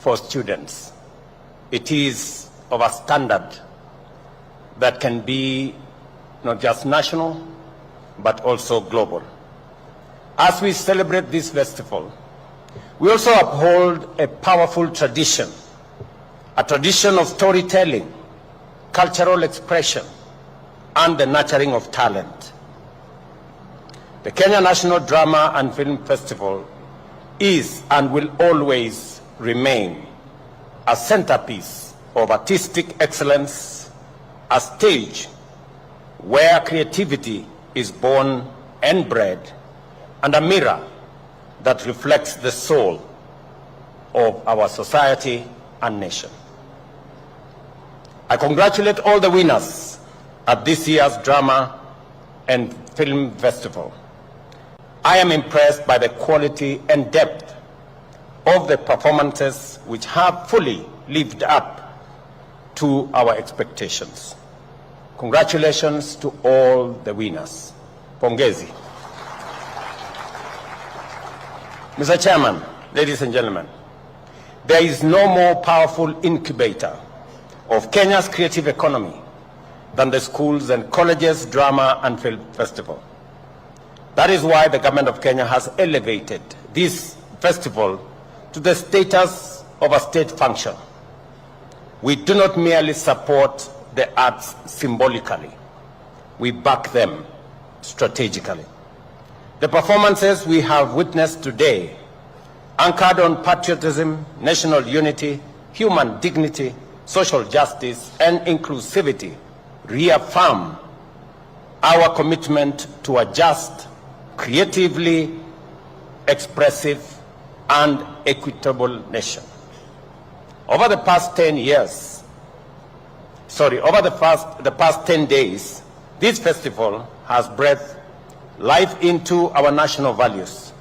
for students. It is of a standard that can be not just national, but also global. As we celebrate this festival, we also uphold a powerful tradition, a tradition of storytelling, cultural expression, and the nurturing of talent. The Kenya National Drama and Film Festival is and will always remain a centerpiece of artistic excellence, a stage where creativity is born and bred, and a mirror that reflects the soul of our society and nation. I congratulate all the winners at this year's Drama and Film Festival. I am impressed by the quality and depth of the performances which have fully lived up to our expectations. Congratulations to all the winners. Pongezi. Mr. Chairman, ladies and gentlemen, there is no more powerful incubator of Kenya's creative economy than the schools and colleges Drama and Film Festival. That is why the government of Kenya has elevated this festival to the status of a state function. We do not merely support the arts symbolically, we back them strategically. The performances we have witnessed today, anchored on patriotism, national unity, human dignity, social justice, and inclusivity, reaffirm our commitment to a just, creatively expressive, and equitable nation. Over the past 10 days, this festival has breathed life into our national values.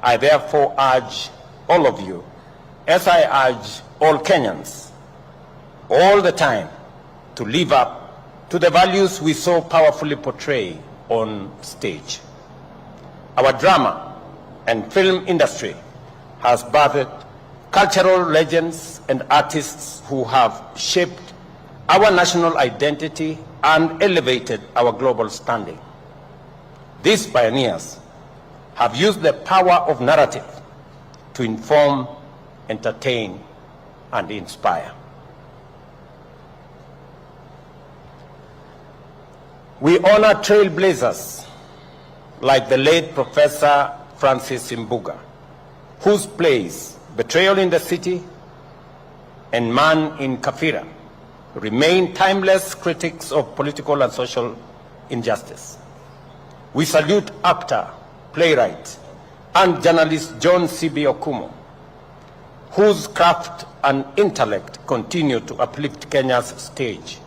I therefore urge all of you, as I urge all Kenyans, all the time, to live up to the values we so powerfully portray on stage. Our drama and film industry has birthed cultural legends and artists who have shaped our national identity and elevated our global standing. These pioneers have used the power of narrative to inform, entertain, and inspire. We honor trailblazers like the late Professor Francis Imbuga, whose plays Betrayal in the City and Man in Kafira remain timeless critics of political and social injustice. We salute actor, playwright, and journalist John C.B. Okumu, whose craft and intellect continue to uplift Kenya's stage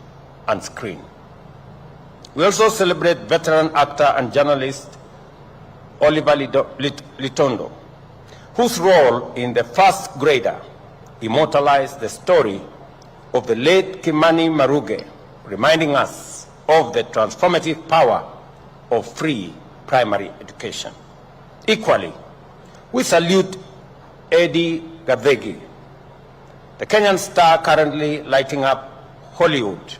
and screen. We also celebrate veteran actor and journalist Oliver Litondo, whose role in The First Grader immortalized the story of the late Kimani Maruge, reminding us of the transformative power of free primary education. Equally, we salute Eddie Gadhegi, the Kenyan star currently lighting up Hollywood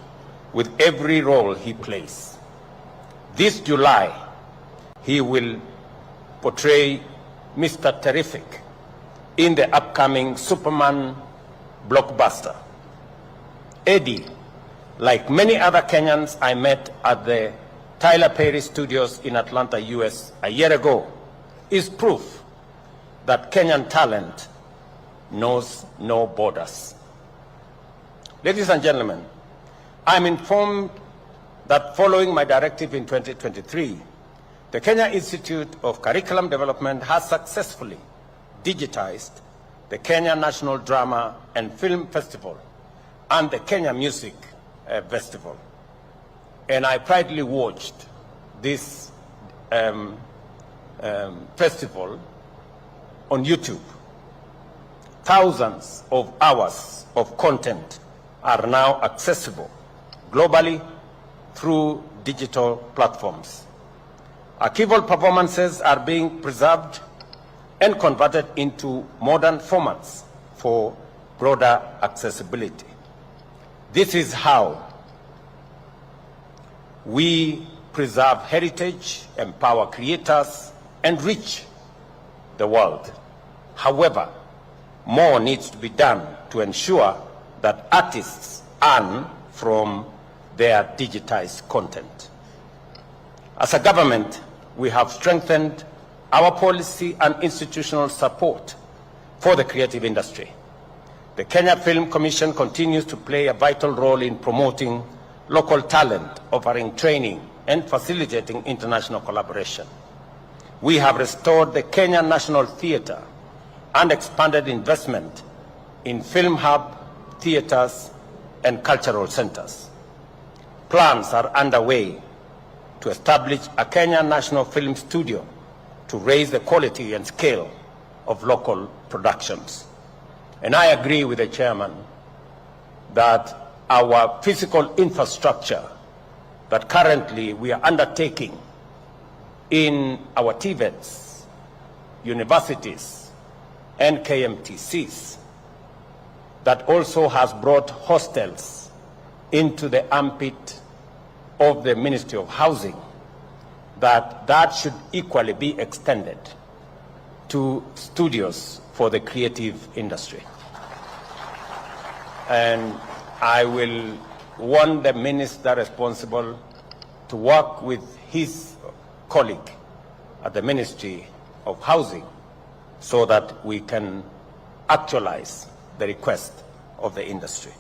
with every role he plays. This July, he will portray Mr. Terrific in the upcoming Superman blockbuster. Eddie, like many other Kenyans I met at the Tyler Perry Studios in Atlanta, US a year ago, is proof that Kenyan talent knows no borders. Ladies and gentlemen, I'm informed that following my directive in 2023, the Kenya Institute of Curriculum Development has successfully digitized the Kenya National Drama and Film Festival and the Kenya Music Festival. And I proudly watched this festival on YouTube. Thousands of hours of content are now accessible globally through digital platforms. Archival performances are being preserved and converted into modern formats for broader accessibility. This is how we preserve heritage, empower creators, and reach the world. However, more needs to be done to ensure that artists earn from their digitized content. As a government, we have strengthened our policy and institutional support for the creative industry. The Kenya Film Commission continues to play a vital role in promoting local talent, offering training, and facilitating international collaboration. We have restored the Kenya National Theatre and expanded investment in film hub, theatres, and cultural centres. Plans are underway to establish a Kenya National Film Studio to raise the quality and scale of local productions. And I agree with the chairman that our physical infrastructure that currently we are undertaking in our TVETs, universities, and KMTCs, that also has brought hostels into the ambit of the Ministry of Housing, that should equally be extended to studios for the creative industry. And I will want the minister responsible to work with his colleague at the Ministry of Housing so that we can actualize the request of the industry.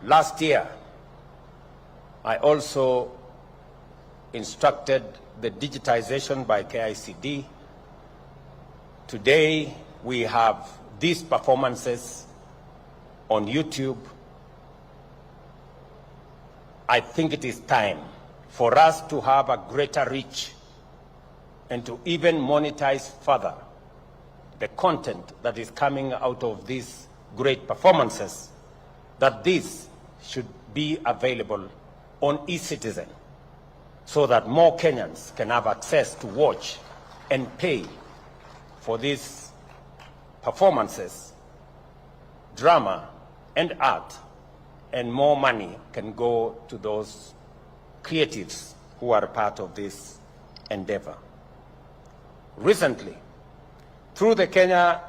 Last year, I also instructed the digitization by KICD. Today, we have these performances on YouTube. I think it is time for us to have a greater reach and to even monetize further the content that is coming out of these great performances, that this should be available on eCitizen so that more Kenyans can have access to watch and pay for these performances, drama, and art, and more money can go to those creatives who are part of this endeavor. Recently, through the Kenya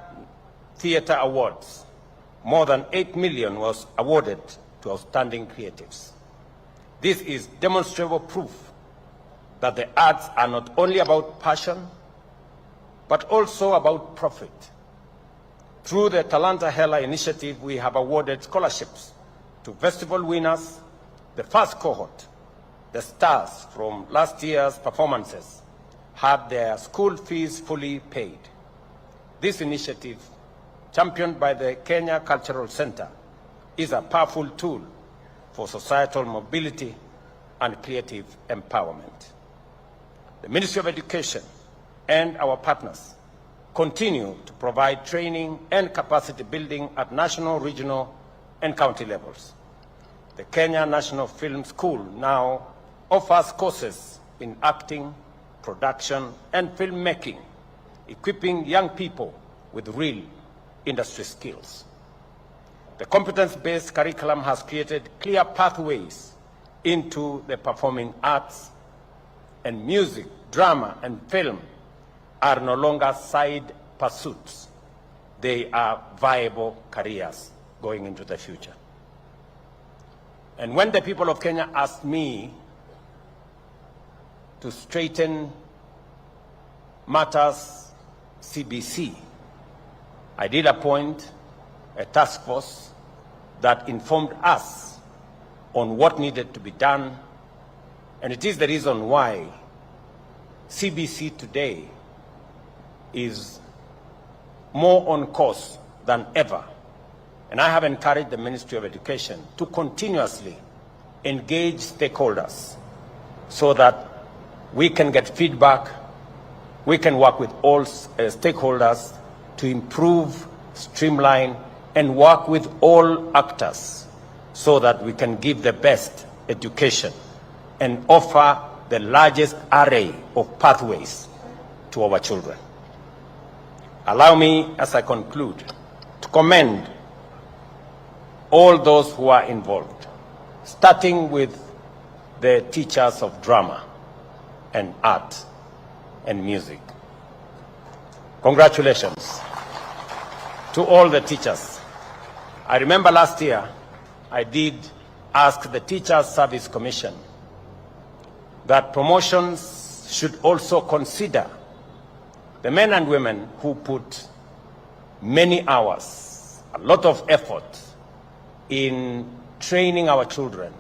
Theatre Awards, more than 8 million was awarded to outstanding creatives. This is demonstrable proof that the arts are not only about passion, but also about profit. Through the Talanta Hela initiative, we have awarded scholarships to festival winners. The first cohort, the stars from last year's performances, had their school fees fully paid. This initiative, championed by the Kenya Cultural Center, is a powerful tool for societal mobility and creative empowerment. The Ministry of Education and our partners continue to provide training and capacity building at national, regional, and county levels. The Kenya National Film School now offers courses in acting, production, and filmmaking, equipping young people with real industry skills. The competence-based curriculum has created clear pathways into the performing arts, and music, drama, and film are no longer side pursuits. They are viable careers going into the future. And when the people of Kenya asked me to straighten matters CBC, I did appoint a task force that informed us on what needed to be done, and it is the reason why CBC today is more on course than ever. And I have encouraged the Ministry of Education to continuously engage stakeholders so that we can get feedback, we can work with all stakeholders to improve, streamline, and work with all actors so that we can give the best education and offer the largest array of pathways to our children. Allow me, as I conclude, to commend all those who are involved, starting with the teachers of drama and art and music. Congratulations to all the teachers. I remember last year, I did ask the Teachers Service Commission that promotions should also consider the men and women who put many hours, a lot of effort in training our children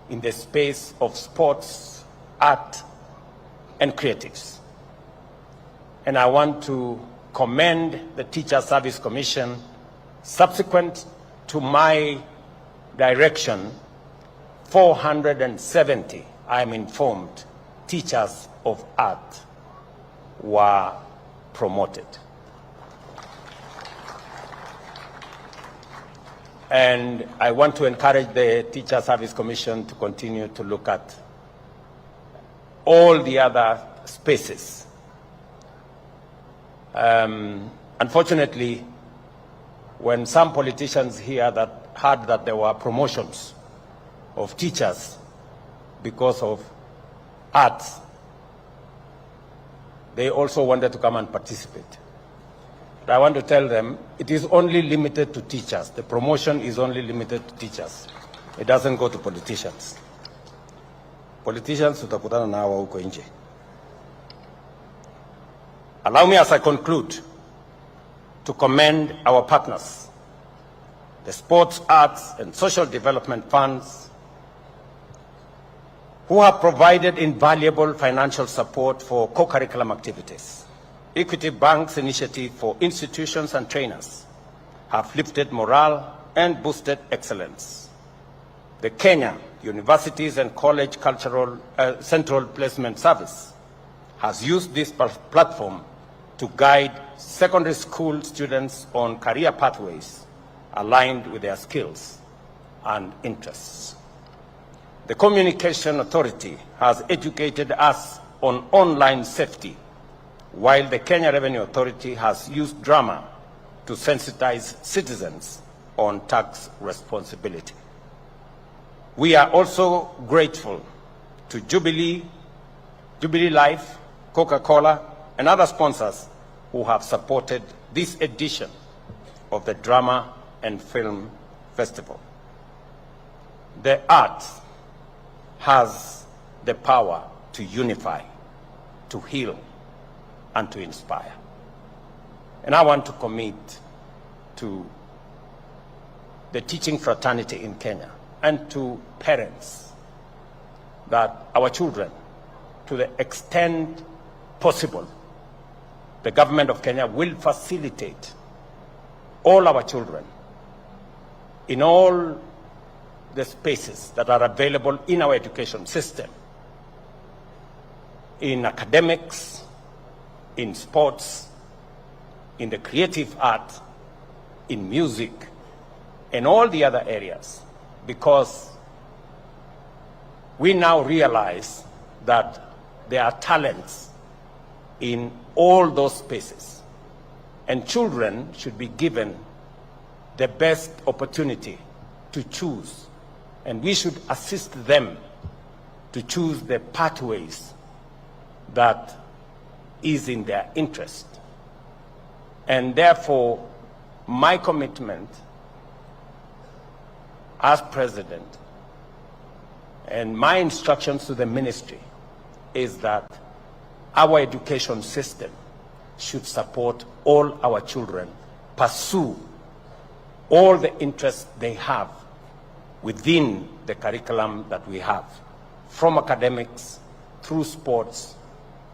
in the space of sports, art, and creatives. And I want to commend the Teacher Service Commission. Subsequent to my direction, 470, I am informed, teachers of art were promoted. And I want to encourage the Teacher Service Commission to continue to look at all the other spaces. Unfortunately, when some politicians heard that there were promotions of teachers because of arts, they also wanted to come and participate. But I want to tell them it is only limited to teachers. The promotion is only limited to teachers. It doesn't go to politicians. Politicians tutakutana nao huko nje. Allow me, as I conclude, to commend our partners, the sports, arts, and social development funds, who have provided invaluable financial support for co-curriculum activities. Equity Bank's initiative for institutions and trainers have lifted morale and boosted excellence. The Kenya Universities and College Cultural Central Placement Service has used this platform to guide secondary school students on career pathways aligned with their skills and interests. The Communication Authority has educated us on online safety, while the Kenya Revenue Authority has used drama to sensitize citizens on tax responsibility. We are also grateful to Jubilee Life, Coca-Cola, and other sponsors who have supported this edition of the Drama and Film Festival. The arts has the power to unify, to heal, and to inspire. And I want to commit to the teaching fraternity in Kenya and to parents that our children, to the extent possible, the government of Kenya will facilitate all our children in all the spaces that are available in our education system, in academics, in sports, in the creative art, in music, and all the other areas, because we now realize that there are talents in all those spaces, and children should be given the best opportunity to choose, and we should assist them to choose the pathways that is in their interest. And therefore, my commitment as president and my instructions to the ministry is that our education system should support all our children pursue all the interests they have within the curriculum that we have, from academics, through sports,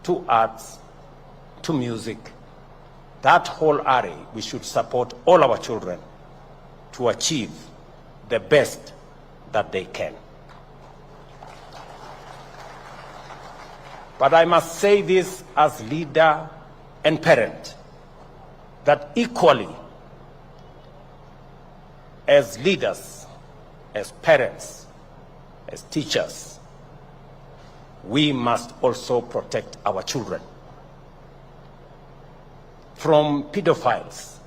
to arts, to music. That whole array, we should support all our children to achieve the best that they can. But I must say this as leader and parent, that equally as leaders, as parents, as teachers, we must also protect our children from pedophiles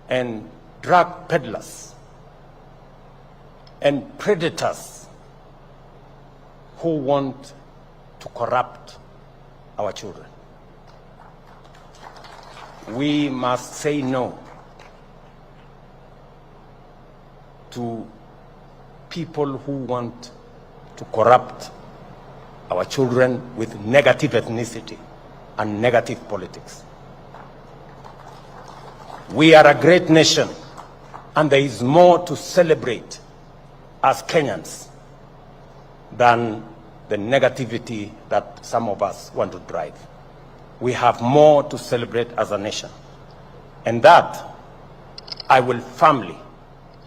and drug peddlers and predators who want to corrupt our children. We must say no to people who want to corrupt our children with negative ethnicity and negative politics. We are a great nation, and there is more to celebrate as Kenyans than the negativity that some of us want to drive. We have more to celebrate as a nation, and that I will firmly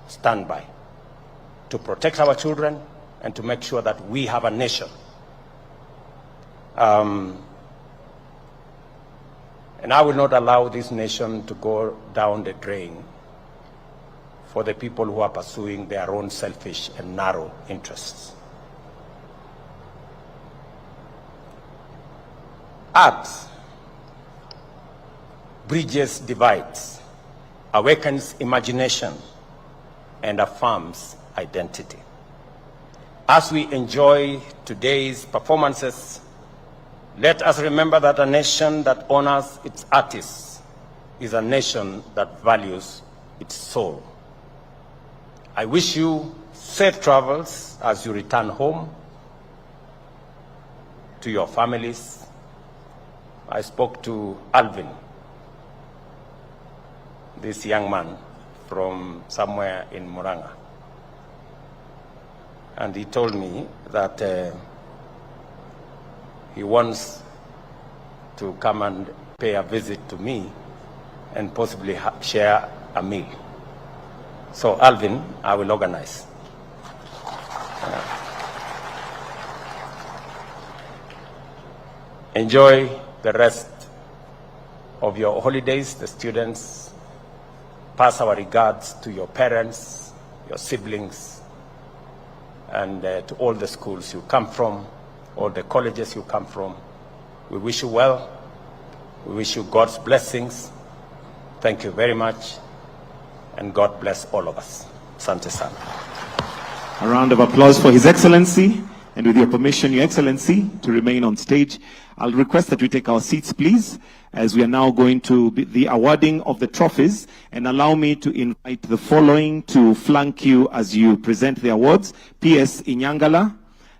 stand by, to protect our children and to make sure that we have a nation. And I will not allow this nation to go down the drain for the people who are pursuing their own selfish and narrow interests. Art bridges divides, awakens imagination, and affirms identity. As we enjoy today's performances, let us remember that a nation that honors its artists is a nation that values its soul. I wish you safe travels as you return home to your families. I spoke to Alvin, this young man from somewhere in Murang'a, and he told me that he wants to come and pay a visit to me and possibly share a meal. So Alvin, I will organize. Enjoy the rest of your holidays, the students. Pass our regards to your parents, your siblings, and to all the schools you come from, all the colleges you come from. We wish you well. We wish you God's blessings. Thank you very much, and God bless all of us. Asante sana. A round of applause for His Excellency, and with your permission, Your Excellency, to remain on stage. I'll request that we take our seats, please, as we are now going to be the awarding of the trophies, and allow me to invite the following to flank you as you present the awards. PS Inyangala.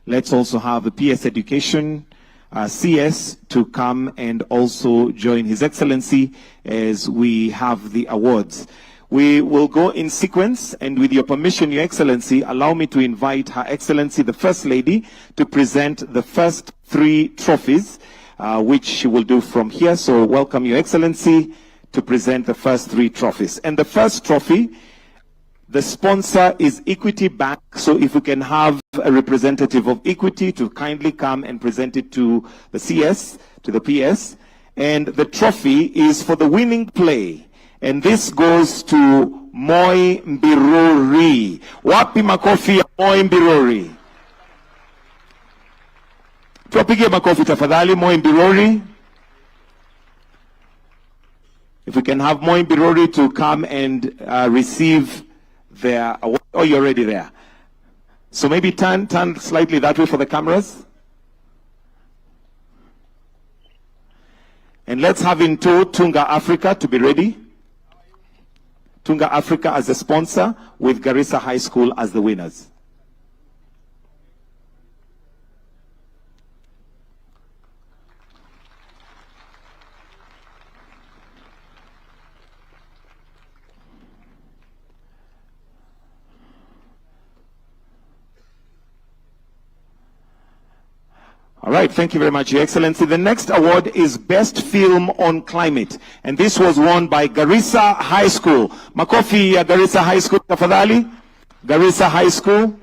Let's also have the PS Education, CS to come and also join His Excellency as we have the awards. We will go in sequence, and with your permission, Your Excellency, allow me to invite Her Excellency, the First Lady, to present the first 3 trophies, which she will do from here. So welcome, Your Excellency, to present the first 3 trophies. And the first trophy, the sponsor is Equity Bank. So if we can have a representative of Equity to kindly come and present it to the CS, to the PS. And the trophy is for the winning play. And this goes to Moi Mbiruri. Wapi makofi ya Moi Mbiruri? Tuwapige makofi tafadhali, Moi Mbiruri. If we can have Moi Mbiruri to come and receive their award. Oh, you're already there. So maybe turn slightly that way for the cameras. And let's have in tow Tunga Africa to be ready. Tunga Africa as a sponsor, with Garissa High School as the winners. All right, thank you very much, Your Excellency. The next award is Best Film on Climate, and this was won by Garissa High School. Makofi ya Garissa High School, tafadhali. Garissa High School.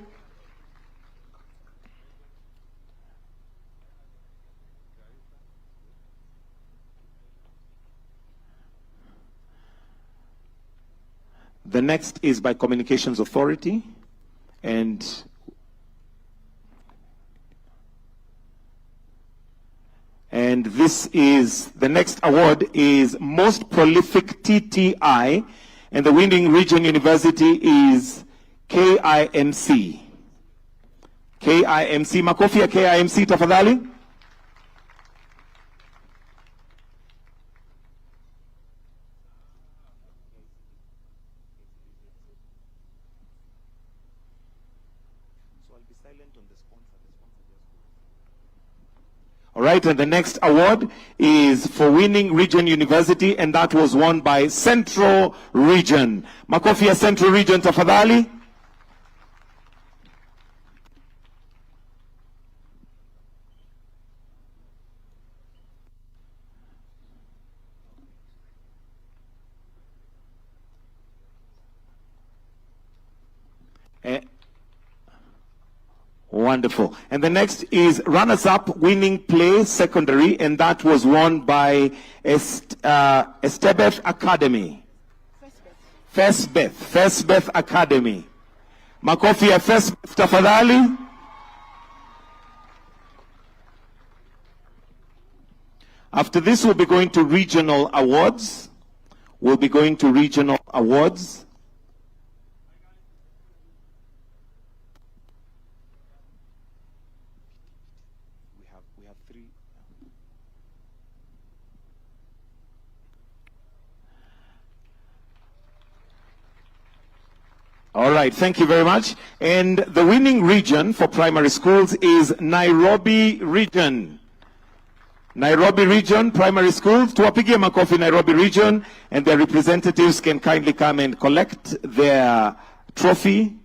The next is by Communications Authority, and this the next award is Most Prolific TTI, and the winning region university is KIMC. KIMC, makofi ya KIMC tafadhali. All right, and the next award is for winning region university, and that was won by Central Region. Makofi ya Central Region tafadhali. Wonderful. And the next is runners-up winning play secondary, and that was won by Estebeth Academy. Fesbeth Academy. Makofi ya Fesbeth tafadhali. After this, we'll be going to regional awards. All right, thank you very much. And the winning region for primary schools is Nairobi Region. Nairobi Region Primary Schools. Tuwapigie makofi Nairobi Region, and their representatives can kindly come and collect their trophy